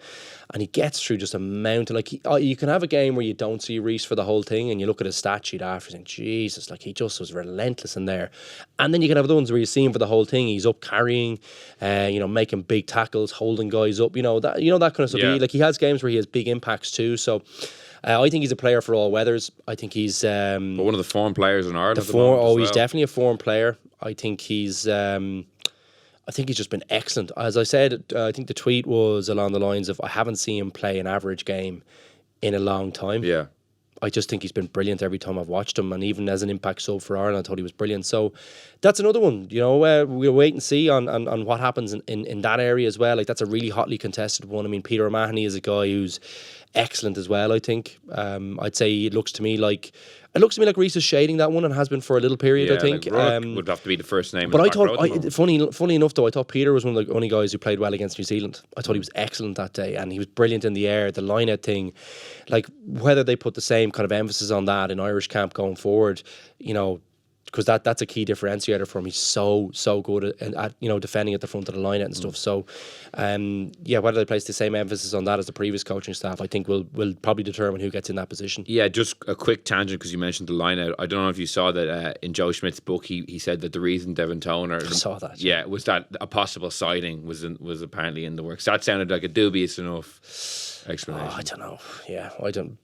and he gets through just a mountain. Like, you can have a game where you don't see Rhys for the whole thing, and you look at his stat sheet after and Jesus, like, he just was relentless in there. And then you can have the ones where you see him for the whole thing. He's up carrying, you know, making big tackles, holding guys up. You know that kind of stuff. He has games where he has big impacts too. So. I think he's a player for all weathers. I think he's but one of the form players in Ireland. He's definitely a form player. I think he's just been excellent. As I said, I think the tweet was along the lines of, I haven't seen him play an average game in a long time. Yeah. I just think he's been brilliant every time I've watched him, and even as an impact sub for Ireland, I thought he was brilliant. So that's another one, you know, we'll wait and see on what happens in that area as well. Like, that's a really hotly contested one. I mean, Peter O'Mahony is a guy who's excellent as well, I think. I'd say it looks to me like Rhys is shading that one, and has been for a little period, I think. Like would have to be the first name. But I thought, funny enough though, I thought Peter was one of the only guys who played well against New Zealand. I thought he was excellent that day, and he was brilliant in the air. The line-out thing, like, whether they put the same kind of emphasis on that in Irish camp going forward, you know, because that's a key differentiator for him. He's so good at you know, defending at the front of the line and stuff. So, whether they place the same emphasis on that as the previous coaching staff, I think will probably determine who gets in that position. Yeah, just a quick tangent, because you mentioned the line out. I don't know if you saw that in Joe Schmidt's book, he said that the reason Devon Toner, I saw that. Yeah, was that a possible sighting was apparently in the works. That sounded like a dubious enough explanation. I don't know. Yeah, I don't.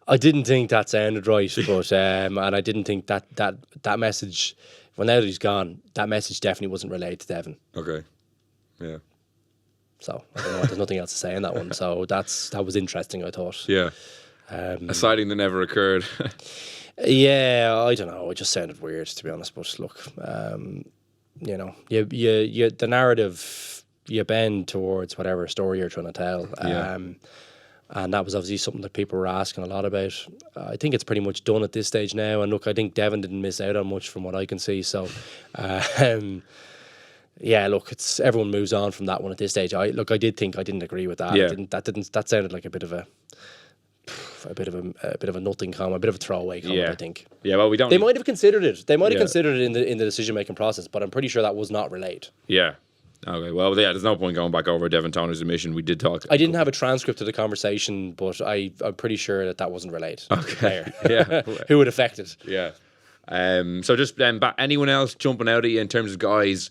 I didn't think that sounded right, but and I didn't think that message. Well, now that he's gone, that message definitely wasn't relayed to Devon. Okay, yeah. So I don't know. There's nothing else to say in that one. So that was interesting, I thought. Yeah. A sighting that never occurred. Yeah, I don't know. It just sounded weird, to be honest. But look, you know, you the narrative, you bend towards whatever story you're trying to tell. Yeah. And that was obviously something that people were asking a lot about. I think it's pretty much done at this stage now. And look, I think Devon didn't miss out on much from what I can see. So, yeah, look, it's everyone moves on from that one at this stage. I didn't agree with that. Yeah. That sounded like a bit of a nothing comment, a bit of a throwaway comment. Yeah. I think. Yeah, well, we don't. They might have considered it. They might have considered it in the decision making process, but I'm pretty sure that was not relayed. Yeah. Okay, well, yeah, there's no point going back over Devon Toner's admission. We did talk. I didn't have a transcript of the conversation, but I'm pretty sure that wasn't related. Okay, yeah. Who it affected. Yeah. So just anyone else jumping out at you in terms of guys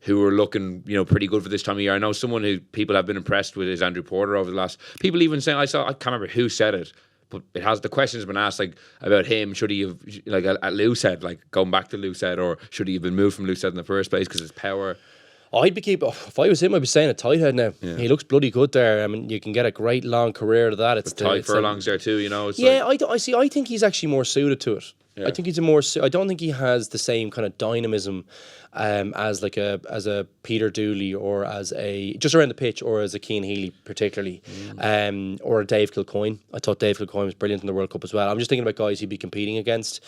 who are looking, pretty good for this time of year? I know someone who people have been impressed with is Andrew Porter over the last. People even saying, I can't remember who said it, but the question has been asked about him. Should he have at Loosehead, going back to Loosehead, or should he have been moved from Loosehead in the first place because his power? If I was him, I'd be saying a tight head now. Yeah. He looks bloody good there. I mean, you can get a great long career out of that. It's tight furlongs there too, I think he's actually more suited to it. Yeah. I think I don't think he has the same kind of dynamism as a Peter Dooley or as just around the pitch, or as a Cian Healy particularly, or a Dave Kilcoyne. I thought Dave Kilcoyne was brilliant in the World Cup as well. I'm just thinking about guys he'd be competing against.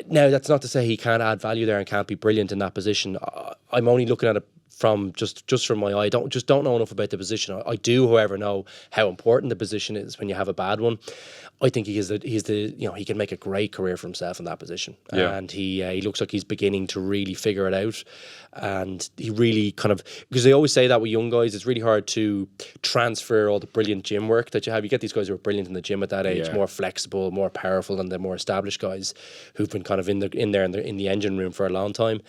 Now, that's not to say he can't add value there and can't be brilliant in that position. I'm only looking at it from just from my eye. I don't know enough about the position. I do, however, know how important the position is when you have a bad one. I think he can make a great career for himself in that position, and he looks like he's beginning to really figure it out. And he really because they always say that with young guys, it's really hard to transfer all the brilliant gym work that you have. You get these guys who are brilliant in the gym at that age, more flexible, more powerful than the more established guys who've been kind of in the engine room for a long time.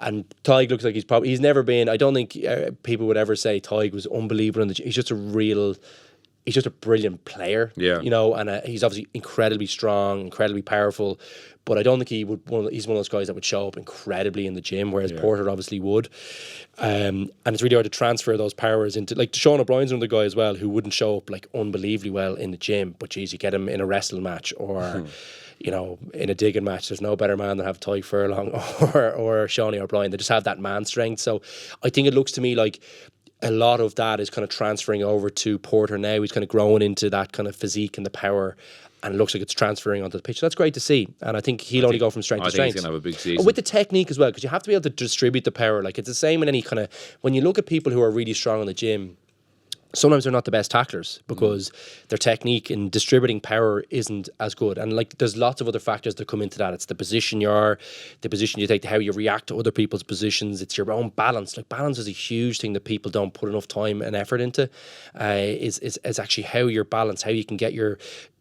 And Tig looks like he's never been. I don't think people would ever say Tig was unbelievable in the gym. He's just a brilliant player, and he's obviously incredibly strong, incredibly powerful. But I don't think he's one of those guys that would show up incredibly in the gym, whereas Porter obviously would. And it's really hard to transfer those powers into, Sean O'Brien's another guy as well who wouldn't show up unbelievably well in the gym, but geez, you get him in a wrestling match or in a digging match, there's no better man than have Ty Furlong or Sean O'Brien. They just have that man strength. So I think it looks to me like a lot of that is kind of transferring over to Porter now. He's kind of growing into that kind of physique and the power, and it looks like it's transferring onto the pitch. So that's great to see. And I think he'll only go from strength to strength. He's going to have a big season. With the technique as well, because you have to be able to distribute the power. It's the same in any kind of... When you look at people who are really strong in the gym, sometimes they're not the best tacklers because their technique in distributing power isn't as good. And there's lots of other factors that come into that. It's the position you are, the position you take, how you react to other people's positions. It's your own balance. Balance is a huge thing that people don't put enough time and effort into. Is actually how you're balanced, how you can get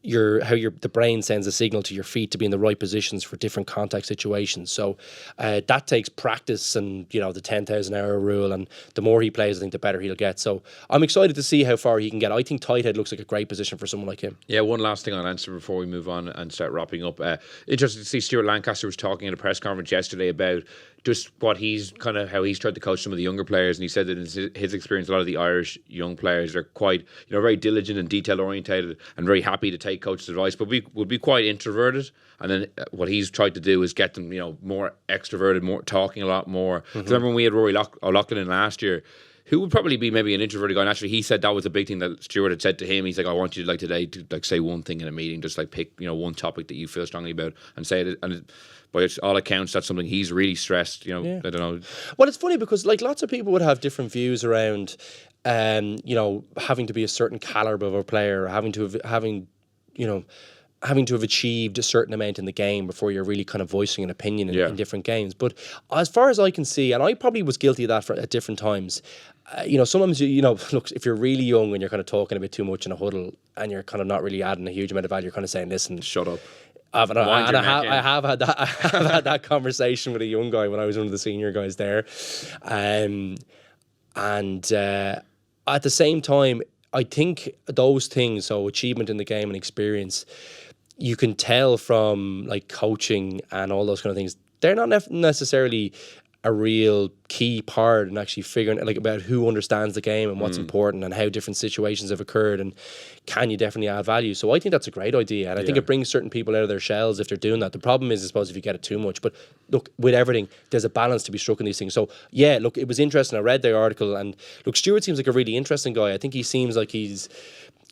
the brain sends a signal to your feet to be in the right positions for different contact situations. So that takes practice and the 10,000 hour rule, and the more he plays, I think the better he'll get. So I'm excited to see how far he can get. I think tight head looks like a great position for someone like him. Yeah, one last thing on Leinster before we move on and start wrapping up. Interesting to see Stuart Lancaster was talking at a press conference yesterday about just what how he's tried to coach some of the younger players, and he said that in his experience, a lot of the Irish young players are quite, very diligent and detail orientated and very happy to take coach's advice, but would be quite introverted. And then what he's tried to do is get them, more extroverted, more talking a lot more. Because remember when we had Rory O'Loughlin in last year, who would probably be maybe an introverted guy. And actually, he said that was a big thing that Stuart had said to him. He's like, I want you today to say one thing in a meeting, just pick one topic that you feel strongly about and say it. And by all accounts, that's something he's really stressed. I don't know. Well, it's funny because lots of people would have different views around, having to be a certain caliber of a player, or having to have achieved a certain amount in the game before you're really kind of voicing an opinion in different games. But as far as I can see, and I probably was guilty of that at different times, sometimes, look, if you're really young and you're kind of talking a bit too much in a huddle and you're kind of not really adding a huge amount of value, you're kind of saying, listen, shut up. I have had that conversation with a young guy when I was one of the senior guys there. And at the same time, I think those things, so achievement in the game and experience, you can tell from coaching and all those kind of things, they're not necessarily a real key part in actually figuring about who understands the game and what's important and how different situations have occurred and can you definitely add value. So I think that's a great idea, and I think it brings certain people out of their shells if they're doing that. The problem is, I suppose, if you get it too much. But look, with everything, there's a balance to be struck in these things. So yeah, look, it was interesting. I read the article, and look, Stuart seems like a really interesting guy. I think he seems like he's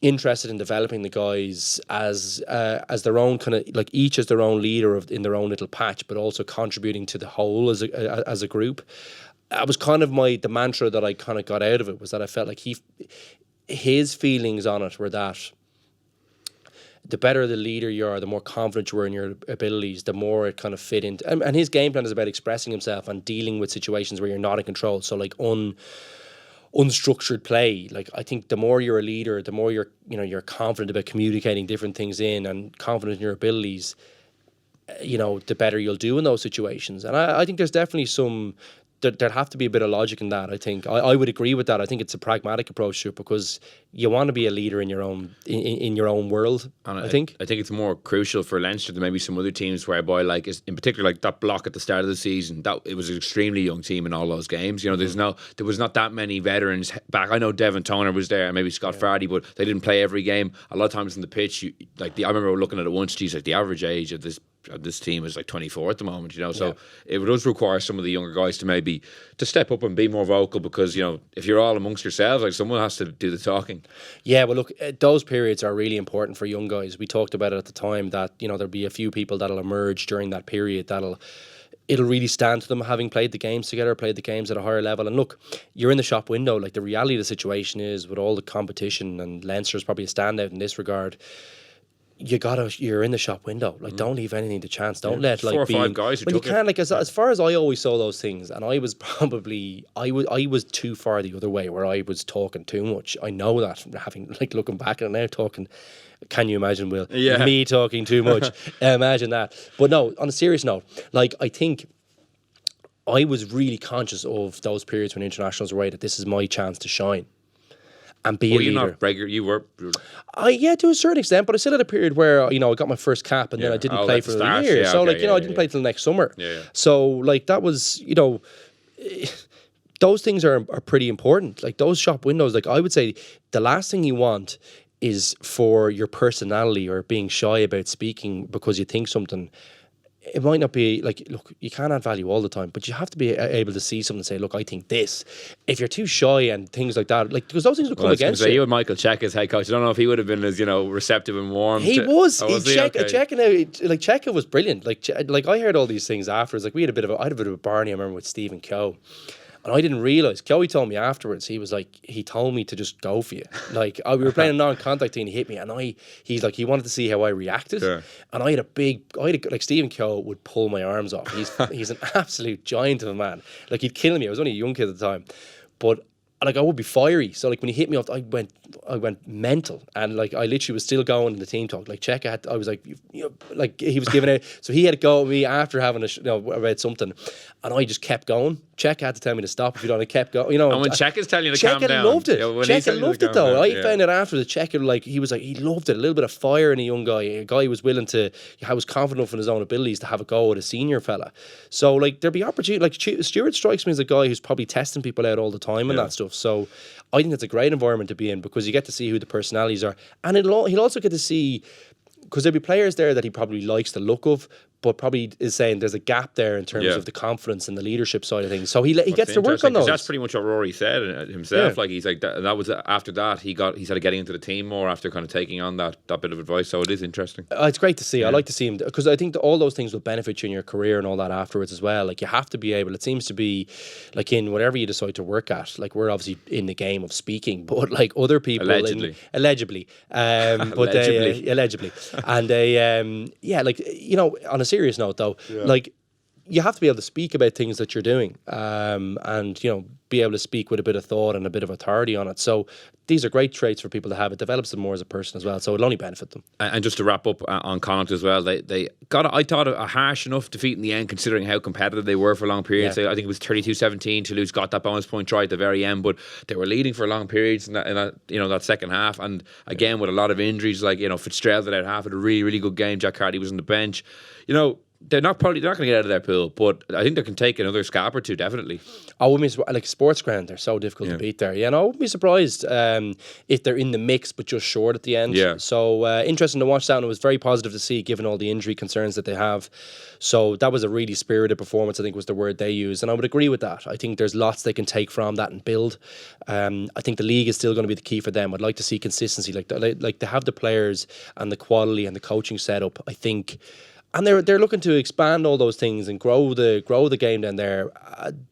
interested in developing the guys as their own kind of each as their own leader in their own little patch, but also contributing to the whole as a group. That was kind of the mantra that I kind of got out of it, was that I felt like his feelings on it were that the better the leader you are, the more confident you are in your abilities, the more it kind of fit into. And his game plan is about expressing himself and dealing with situations where you're not in control. So like unstructured play. Like I think the more you're a leader, the more you're confident about communicating different things in and confident in your abilities, the better you'll do in those situations. And I think there's definitely there'd have to be a bit of logic in that. I think I would agree with that. I think it's a pragmatic approach to it because you want to be a leader in your own in your own world. And I think it's more crucial for Leinster than maybe some other teams, whereby like in particular like that block at the start of the season, that it was an extremely young team in all those games. There was not that many veterans back. I know Devon Toner was there and maybe Scott Fardy, but they didn't play every game. A lot of times on the pitch, I remember looking at it once. Geez, like the average age of this team is like 24 at the moment, so it does require some of the younger guys to step up and be more vocal, because if you're all amongst yourselves, like someone has to do the talking. Yeah, well look, those periods are really important for young guys. We talked about it at the time that there'll be a few people that'll emerge during that period it'll really stand to them, having played the games together, played the games at a higher level. And look, you're in the shop window. Like the reality of the situation is, with all the competition, and Leinster's probably a standout in this regard, you're in the shop window. Like, don't leave anything to chance. Don't let like 4 or 5 guys. Well, you can't, like, as far as I always saw those things, and I was probably I was too far the other way, where I was talking too much. I know that from having looking back at it now, talking. Can you imagine, Will? Yeah. Me talking too much. Imagine that. But no, on a serious note, like I think I was really conscious of those periods when internationals were away, that this is my chance to shine. And be a leader. Not regular. You were. Yeah, to a certain extent, but I still had a period where I got my first cap, and then I didn't play for a year. So I didn't play till next summer. Yeah. So like that was those things are pretty important. Like those shop windows. Like I would say, the last thing you want is for your personality or being shy about speaking because you think something. It might not be like, look, you can't add value all the time, but you have to be able to see something and say, look, I think this. If you're too shy and things like that, like, because those things will come against you. You and Michael Check as head coach, I don't know if he would have been as receptive and warm. He was. Check was brilliant. Like I heard all these things afterwards. Like I had a bit of a Barney, I remember, with Stephen Coe. And I didn't realise, Coey told me afterwards, he was like, he told me to just go for you. Like, we were playing a non-contact team, he hit me, and he's like, he wanted to see how I reacted. Sure. And like Stephen Coe would pull my arms off. He's an absolute giant of a man. Like, he'd kill me. I was only a young kid at the time. But like I would be fiery, so like when he hit me off, I went mental, and like I literally was still going in the team talk. Like Cheika I was like, like he was giving out, so he had to go at me after having about something, and I just kept going. Cheika had to tell me to stop if you don't. I kept going, And when Cheika's telling you to calm down, Cheika loved it. Cheika loved it though. I found out after the Cheika, he loved it. A little bit of fire in a young guy. A guy who was willing to, was confident enough in his own abilities to have a go at a senior fella. So like there'd be opportunity. Like Stuart strikes me as a guy who's probably testing people out all the time and that stuff. So I think it's a great environment to be in, because you get to see who the personalities are, and he'll also get to see, because there'll be players there that he probably likes the look of, but probably is saying there's a gap there in terms of the confidence and the leadership side of things. So he gets to work on those. That's pretty much what Rory said himself. Yeah. Like he's like that was after that he started getting into the team more after kind of taking on that bit of advice. So it is interesting. It's great to see. I like to see him, because I think that all those things will benefit you in your career and all that afterwards as well. Like you have to be able. It seems to be like in whatever you decide to work at. Like we're obviously in the game of speaking, but like other people allegedly, allegedly, and like on a serious note though. Yeah. Like you have to be able to speak about things that you're doing, and be able to speak with a bit of thought and a bit of authority on it. So these are great traits for people to have. It develops them more as a person as well, so it'll only benefit them. And just to wrap up on Connacht as well, they got I thought a harsh enough defeat in the end, considering how competitive they were for long periods. I think it was 32-17. Toulouse got that bonus point try at the very end, but they were leading for long periods in that second half. And again, with a lot of injuries, like Fitzgerald at half had a really, really good game. Jack Hardy was on the bench. They're not going to get out of their pool, but I think they can take another scalp or two, definitely. I wouldn't be like sports ground. They're so difficult to beat there. I wouldn't be surprised if they're in the mix, but just short at the end. Yeah. So interesting to watch that, and it was very positive to see, given all the injury concerns that they have. So that was a really spirited performance, I think was the word they used, and I would agree with that. I think there's lots they can take from that and build. I think the league is still going to be the key for them. I'd like to see consistency, like they have the players and the quality and the coaching setup, I think. And they're looking to expand all those things and grow the game down there.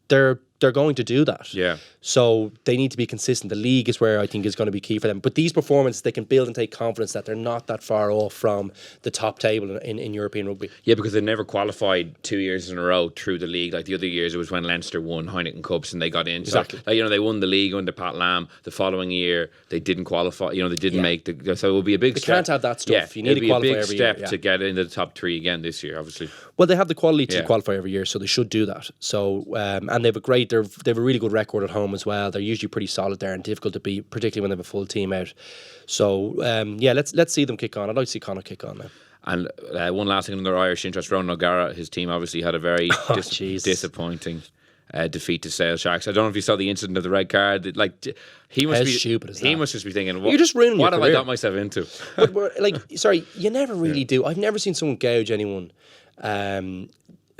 They're they're going to do that. Yeah. So they need to be consistent. The league is where I think is going to be key for them. But these performances, they can build and take confidence that they're not that far off from the top table in European rugby. Yeah, because they never qualified 2 years in a row through the league. Like the other years, it was when Leinster won Heineken Cups and they got in. Exactly. So, like, they won the league under Pat Lam. The following year, they didn't qualify. They didn't make the. So it will be a big step. They can't have that stuff. Yeah, You need to qualify every year. every It'll be a big year. step to get into the top 3 again this year, obviously. Well, they have the quality to Yeah. qualify every year, so they should do that. So, and they have a really good record at home as well. They're usually pretty solid there and difficult to beat, particularly when they have a full team out. So, let's see them kick on. I'd like to see Connacht kick on now. And one last thing on their Irish interest, Ronan O'Gara, his team obviously had a very disappointing defeat to Sale Sharks. I don't know if you saw the incident of the red card. Like, he must How be stupid is He that? must just be thinking, You're just ruining what your have I career. got myself into? But sorry, you never really do. I've never seen someone gouge anyone.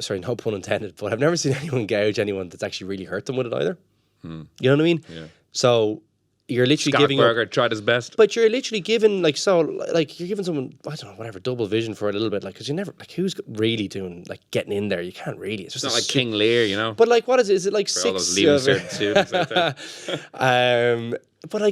Sorry, no pun intended, but I've never seen anyone gouge anyone that's actually really hurt them with it either. You know what I mean? Yeah. So you're literally giving up. Berger tried his best. But you're literally giving you're giving someone, I don't know, whatever, double vision for a little bit, because you never, who's really doing getting in there? You can't really. It's just It's not like King Lear, But what is it? Is it like For all those 6? leaving certain students out there. But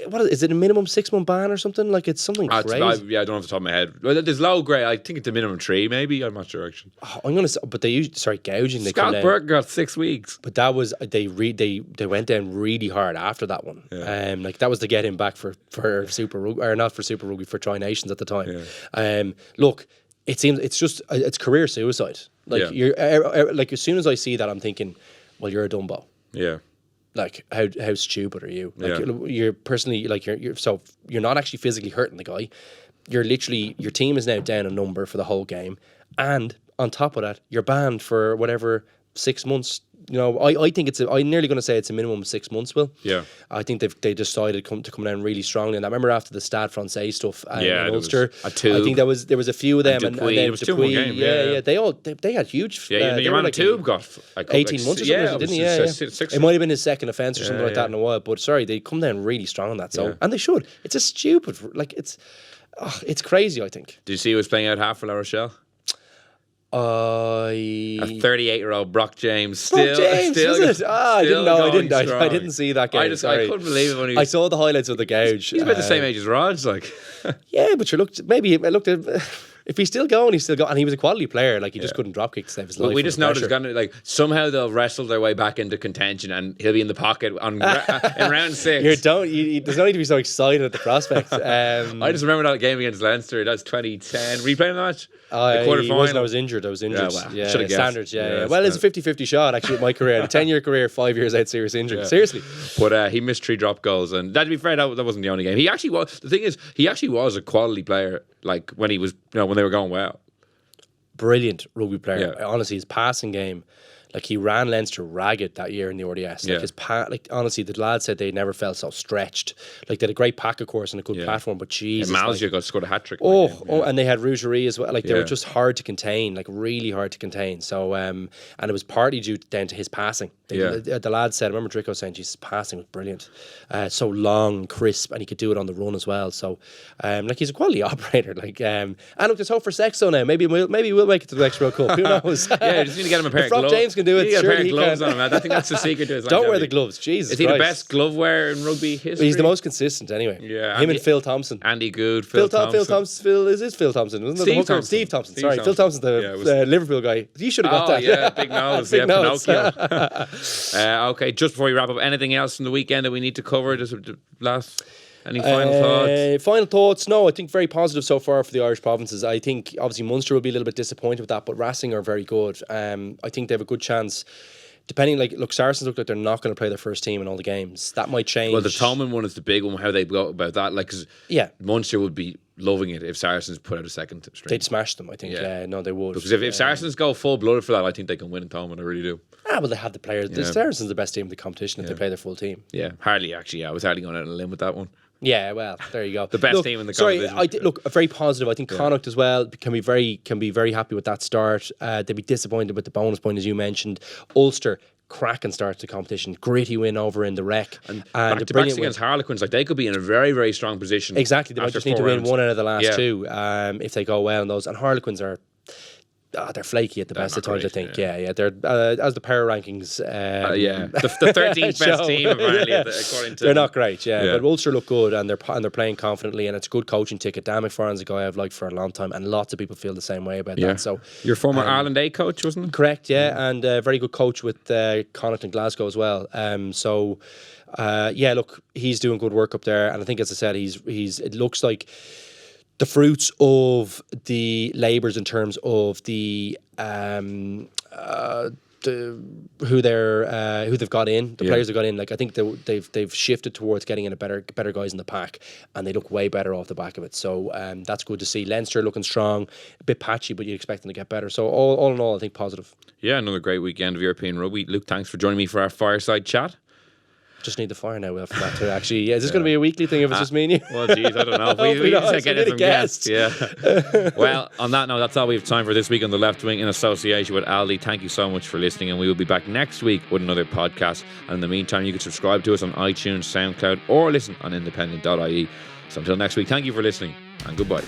what is it? A minimum 6-month ban or something? It's something crazy. I don't know off the top of my head. Well, there's low grade. I think it's a minimum 3, maybe. I'm not sure actually. I'm gonna say, but they usually gouging. They come Scott down. Burke got 6 weeks. But that was they went down really hard after that one. Yeah. That was to get him back for Super Rugby, or not for Super Rugby, for Tri Nations at the time. Yeah. Look, it seems it's career suicide. You're as soon as I see that, I'm thinking, well, you're a Dumbo. Yeah. How stupid are you? Yeah. You're personally you're not actually physically hurting the guy. You're literally, your team is now down a number for the whole game, and on top of that, you're banned for whatever 6 months. I think I'm nearly going to say it's a minimum of 6 months. Will. Yeah. I think they decided to come down really strongly, and I remember after the Stade Francais stuff in there Ulster, was a tube. I think there was a few of them, and Dupuis. then It was 2 more Dupuis, game, yeah. they had huge. Yeah, they your were man Tube got 18 months or something, didn't he? Yeah. Six It might have been his second offence or something like that yeah. in a while. But sorry, they come down really strong on that. So Yeah. and they should. It's a stupid. It's crazy. I think. Did you see who was playing out half for La Rochelle? A 38-year-old Brock James. Still, James, was it? I didn't know. I didn't see that game. I couldn't believe it when he I was, saw the highlights of the gouge. he's about the same age as Rog. Yeah, but if he's still going, he's still going, and he was a quality player. He just couldn't drop kick to save his life. But we just know there's pressure. gonna somehow they'll wrestle their way back into contention, and he'll be in the pocket in round 6. There's no need to be so excited at the prospect. I just remember that game against Leinster. That's 2010. Were you playing the match? The I quarterfinal. was injured. Yeah, well, should've guessed. Standards. Yeah. Yeah, Well, it's a 50-50 shot actually with my career. A 10-year career, 5 years out, serious injury. Yeah. Seriously. But he missed 3 drop goals, and to be fair, that wasn't the only game. He actually was. The thing is, he actually was a quality player. When he was, when they were going well. Brilliant rugby player. Yeah. Honestly, his passing game, he ran Leinster ragged that year in the RDS. Yeah. Honestly, the lads said they never felt so stretched. They had a great packer course and a good Yeah. platform, but Jesus. Malzier scored a hat-trick. And they had Rougerie as well. They Yeah. were just hard to contain, really hard to contain. So, and it was partly due down to his passing. The lads said, I remember Drico saying, Jesus, his passing was brilliant. So long, crisp, and he could do it on the run as well. So, he's a quality operator. And look, there's hope for Sexto now. Maybe we'll make it to the next World Cup. Who knows? Yeah, you just need to get him a pair of Rob gloves. James can do it. You need to get a pair Surely of he gloves can. on him, man. I think that's the secret to his Don't wear longevity. the gloves. Jesus Is he the Christ. best glove wearer in rugby history? He's the most consistent anyway. Yeah, Him Andy- and Phil Thompson. Andy Good, Phil Thompson. Phil Thompson. Phil Thompson. Wasn't it Steve the hooker? Thompson. Steve Thompson. Steve Sorry, Phil Thompson. Thompson's Yeah, it was- the Liverpool guy. You should have got Oh, that. yeah, big nose. Big nose. Pinocchio. Okay, just before we wrap up, anything else from the weekend that we need to cover? Just last, any final thoughts? Final thoughts? No, I think very positive so far for the Irish provinces. I think obviously Munster will be a little bit disappointed with that, but Racing are very good. I think they have a good chance. Depending, Saracens look like they're not going to play their first team in all the games. That might change. Well, the Thomond one is the big one. How they go about that? Because Munster would be loving it if Saracens put out a second string. They'd smash them, I think. Yeah. No, they would. Because if Saracens go full blooded for that, I think they can win in Thomond. I really do. Well, they have the players. The Saracens are the best team in the competition if they play their full team. Yeah, hardly actually. Yeah, I was hardly going out on a limb with that one. Yeah, well, there you go. The best team in the competition. Sorry, very positive. I think Connacht as well can be very happy with that start. They'd be disappointed with the bonus point, as you mentioned. Ulster, cracking start to the competition. Gritty win over in the Wreck. And back to backs against Harlequins, they could be in a very, very strong position. Exactly. They might just need to win one out of the last 2 if they go well in those. And Harlequins are... they're flaky at the best of not times. I great, think. Yeah. They're as the power rankings. The 13th best team apparently, according to. They're not great. Yeah, Yeah. but Ulster look good, and they're playing confidently, and it's a good coaching ticket. Dan McFarlane's a guy I've liked for a long time, and lots of people feel the same way about that. So your former Ireland A coach, wasn't it? correct, yeah, and a very good coach with Connacht and Glasgow as well. Look, he's doing good work up there, and I think, as I said, he's. It looks like the fruits of the labours in terms of the who they've got in, the players have got in. Like, I think they've shifted towards getting in a better guys in the pack, and they look way better off the back of it. So that's good to see. Leinster looking strong, a bit patchy, but you expect them to get better. So all in all, I think positive. Yeah, another great weekend of European rugby. Luke, thanks for joining me for our fireside chat. Just need the fire now after that too. Actually, yeah, is this going to be a weekly thing if it's just me and you? Well, geez, I don't know. we not. just get We it need from a guests. guest. Yeah. Well, on that note, that's all we have time for this week on The Left Wing in association with Aldi. Thank you so much for listening, and we will be back next week with another podcast. And in the meantime, you can subscribe to us on iTunes, SoundCloud, or listen on independent.ie. So until next week, thank you for listening, and goodbye.